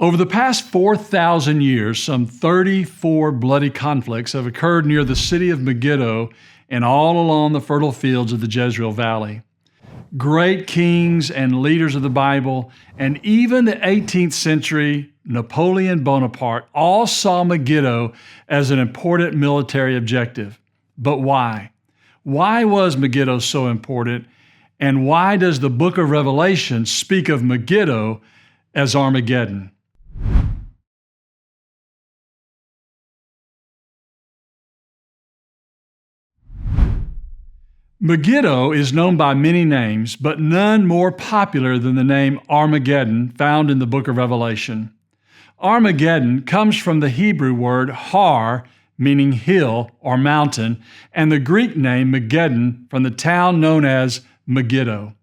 Over the past 4,000 years, some 34 bloody conflicts have occurred near the city of Megiddo and all along the fertile fields of the Jezreel Valley. Great kings and leaders of the Bible, and even the 18th century Napoleon Bonaparte, all saw Megiddo as an important military objective. But why? Why was Megiddo so important? And why does the book of Revelation speak of Megiddo as Armageddon? Megiddo is known by many names, but none more popular than the name Armageddon found in the book of Revelation. Armageddon comes from the Hebrew word har, meaning hill or mountain, and the Greek name Megiddon from the town known as Megiddo.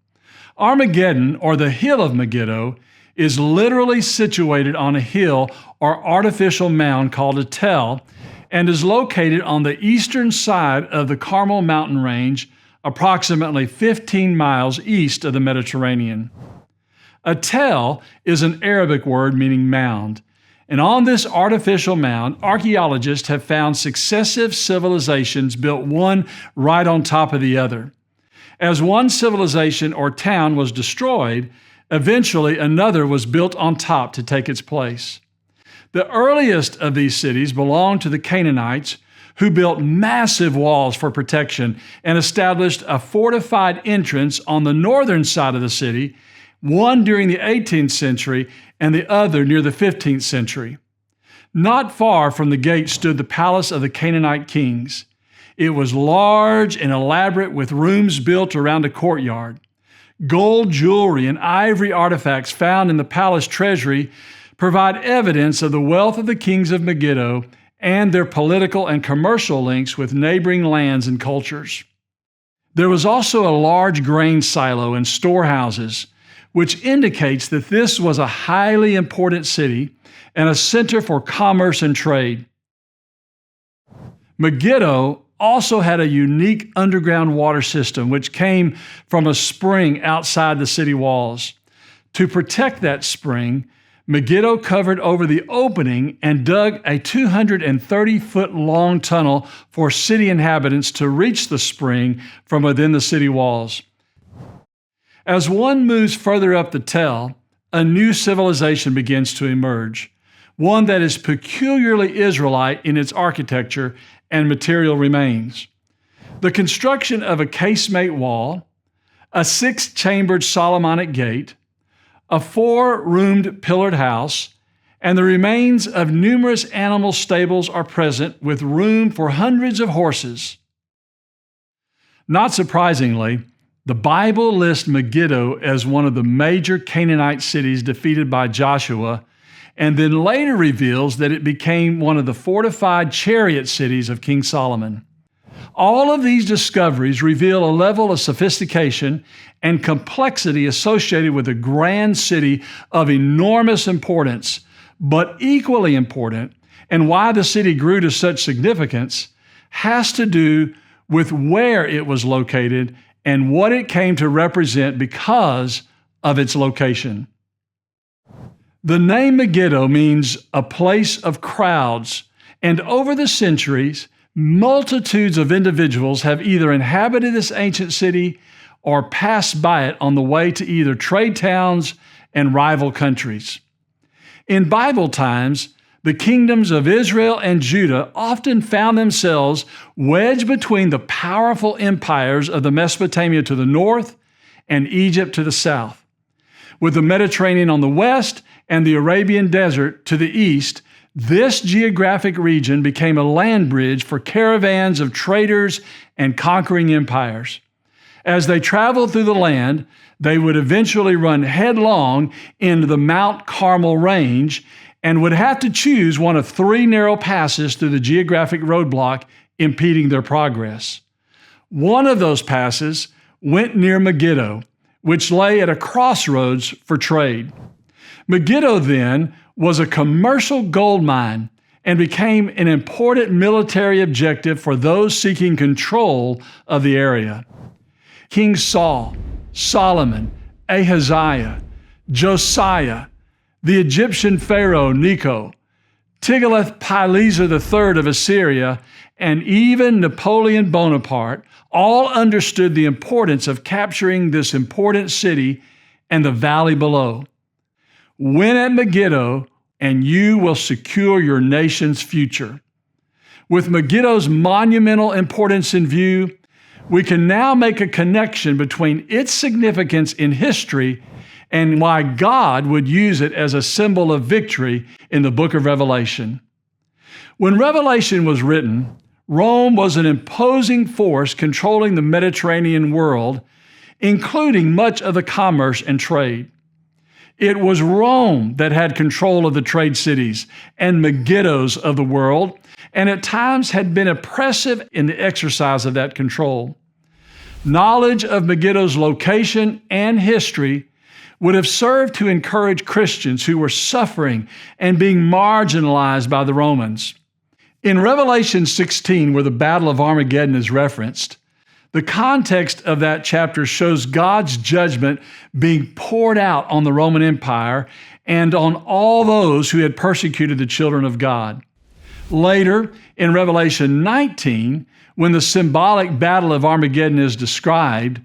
Armageddon, or the hill of Megiddo, is literally situated on a hill or artificial mound called a tell, and is located on the eastern side of the Carmel mountain range, approximately 15 miles east of the Mediterranean. A tell is an Arabic word meaning mound, and on this artificial mound, archaeologists have found successive civilizations built one right on top of the other. As one civilization or town was destroyed, eventually another was built on top to take its place. The earliest of these cities belonged to the Canaanites, who built massive walls for protection and established a fortified entrance on the northern side of the city, one during the 18th century and the other near the 15th century. Not far from the gate stood the palace of the Canaanite kings. It was large and elaborate with rooms built around a courtyard. Gold jewelry and ivory artifacts found in the palace treasury provide evidence of the wealth of the kings of Megiddo and their political and commercial links with neighboring lands and cultures. There was also a large grain silo and storehouses, which indicates that this was a highly important city and a center for commerce and trade. Megiddo also had a unique underground water system which came from a spring outside the city walls. To protect that spring, Megiddo covered over the opening and dug a 230-foot-long tunnel for city inhabitants to reach the spring from within the city walls. As one moves further up the tell, a new civilization begins to emerge, one that is peculiarly Israelite in its architecture and material remains. The construction of a casemate wall, a 6-chambered Solomonic gate, a 4-roomed pillared house, and the remains of numerous animal stables are present with room for hundreds of horses. Not surprisingly, the Bible lists Megiddo as one of the major Canaanite cities defeated by Joshua, and then later reveals that it became one of the fortified chariot cities of King Solomon. All of these discoveries reveal a level of sophistication and complexity associated with a grand city of enormous importance, but equally important, and why the city grew to such significance, has to do with where it was located and what it came to represent because of its location. The name Megiddo means a place of crowds, and over the centuries, multitudes of individuals have either inhabited this ancient city or passed by it on the way to either trade towns and rival countries. In Bible times, the kingdoms of Israel and Judah often found themselves wedged between the powerful empires of the Mesopotamia to the north and Egypt to the south. With the Mediterranean on the west and the Arabian desert to the east, this geographic region became a land bridge for caravans of traders and conquering empires. As they traveled through the land, they would eventually run headlong into the Mount Carmel range and would have to choose one of 3 narrow passes through the geographic roadblock impeding their progress. One of those passes went near Megiddo, which lay at a crossroads for trade. Megiddo then was a commercial gold mine and became an important military objective for those seeking control of the area. King Saul, Solomon, Ahaziah, Josiah, The Egyptian Pharaoh Necho, Tiglath-Pileser III of Assyria, and even Napoleon Bonaparte all understood the importance of capturing this important city and the valley below. Win at Megiddo, and you will secure your nation's future. With Megiddo's monumental importance in view, we can now make a connection between its significance in history and why God would use it as a symbol of victory in the book of Revelation. When Revelation was written, Rome was an imposing force controlling the Mediterranean world, including much of the commerce and trade. It was Rome that had control of the trade cities and Megiddos of the world, and at times had been oppressive in the exercise of that control. Knowledge of Megiddo's location and history would have served to encourage Christians who were suffering and being marginalized by the Romans. In Revelation 16, where the Battle of Armageddon is referenced, the context of that chapter shows God's judgment being poured out on the Roman Empire and on all those who had persecuted the children of God. Later, in Revelation 19, when the symbolic Battle of Armageddon is described,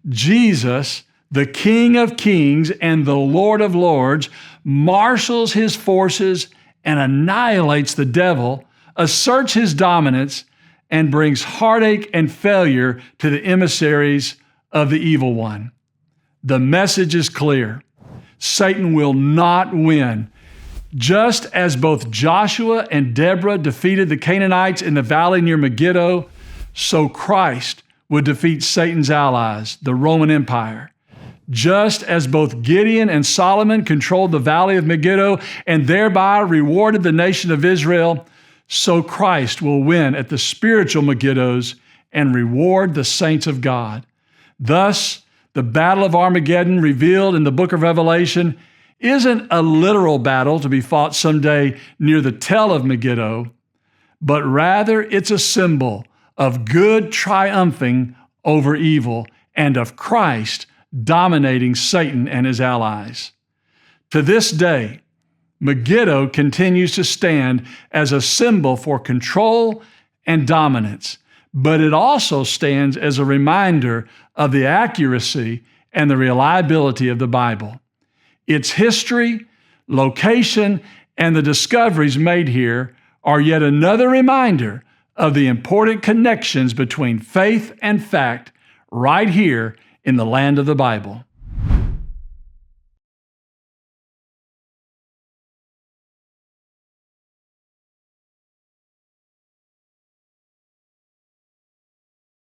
Jesus, the King of Kings and the Lord of Lords, marshals his forces and annihilates the devil, asserts his dominance, and brings heartache and failure to the emissaries of the evil one. The message is clear. Satan will not win. Just as both Joshua and Deborah defeated the Canaanites in the valley near Megiddo, so Christ would defeat Satan's allies, the Roman Empire. Just as both Gideon and Solomon controlled the valley of Megiddo and thereby rewarded the nation of Israel, so Christ will win at the spiritual Megiddos and reward the saints of God. Thus, the Battle of Armageddon revealed in the book of Revelation isn't a literal battle to be fought someday near the tell of Megiddo, but rather it's a symbol of good triumphing over evil and of Christ dominating Satan and his allies. To this day, Megiddo continues to stand as a symbol for control and dominance, but it also stands as a reminder of the accuracy and the reliability of the Bible. Its history, location, and the discoveries made here are yet another reminder of the important connections between faith and fact right here in the land of the Bible.